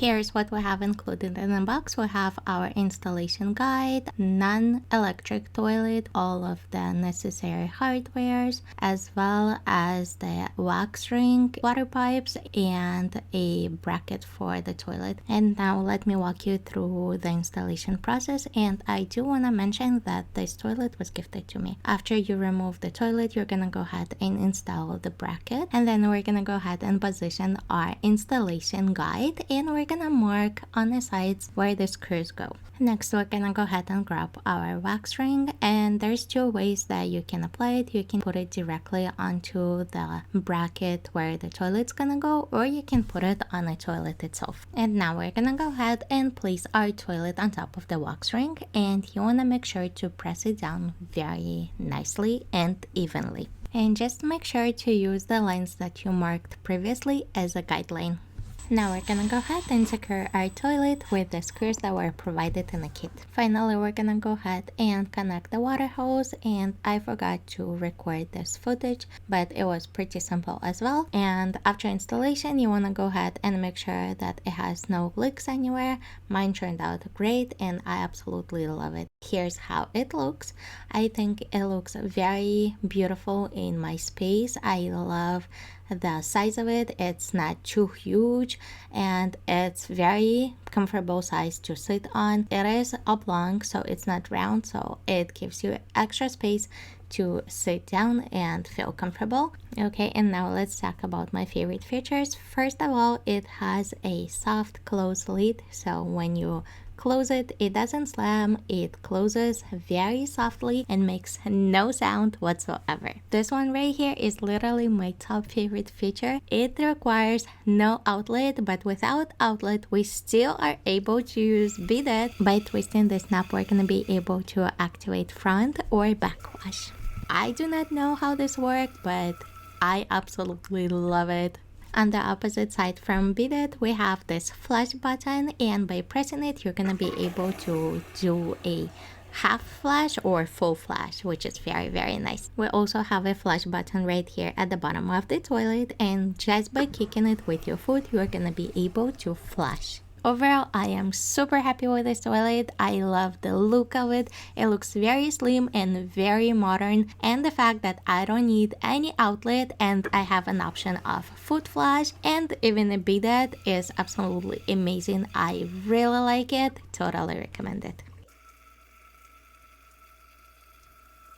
Here's what we have included in the box. We have our installation guide, non-electric toilet, all of the necessary hardwares, as well as the wax ring, water pipes, and a bracket for the toilet. And now let me walk you through the installation process. And I do want to mention that this toilet was gifted to me. After you remove the toilet, you're gonna go ahead and install the bracket, and then we're gonna go ahead and position our installation guide, and we're gonna mark on the sides where the screws go. Next, we're gonna go ahead and grab our wax ring, and there's two ways that you can apply it. You can put it directly onto the bracket where the toilet's gonna go, or you can put it on the toilet itself. And now we're gonna go ahead and place our toilet on top of the wax ring, and you wanna make sure to press it down very nicely and evenly. And just make sure to use the lines that you marked previously as a guideline. Now we're gonna go ahead and secure our toilet with the screws that were provided in the kit. Finally, we're gonna go ahead and connect the water hose, and I forgot to record this footage, but it was pretty simple as well. And after installation, you wanna go ahead and make sure that it has no leaks anywhere. Mine turned out great and I absolutely love it. Here's how it looks. I think it looks very beautiful in my space. I love the size of it. It's not too huge and it's very comfortable size to sit on. It is oblong, so it's not round, so it gives you extra space to sit down and feel comfortable. Okay, and now let's talk about my favorite features. First of all, it has a soft close lid, so when you close it, it doesn't slam, it closes very softly and makes no sound whatsoever. This one right here is literally my top favorite feature. It requires no outlet, but without outlet we still are able to use bidet. By twisting this knob, we're gonna be able to activate front or back wash. I do not know how this works, but I absolutely love it. On the opposite side from bidet, we have this flush button, and by pressing it, you're gonna be able to do a half flush or full flush, which is very nice. We also have a flush button right here at the bottom of the toilet, and just by kicking it with your foot, you're gonna be able to flush. Overall, I am super happy with this toilet. I love the look of it. It looks very slim and very modern, and the fact that I don't need any outlet and I have an option of foot flush and even a bidet is absolutely amazing. I really like it. Totally recommend it.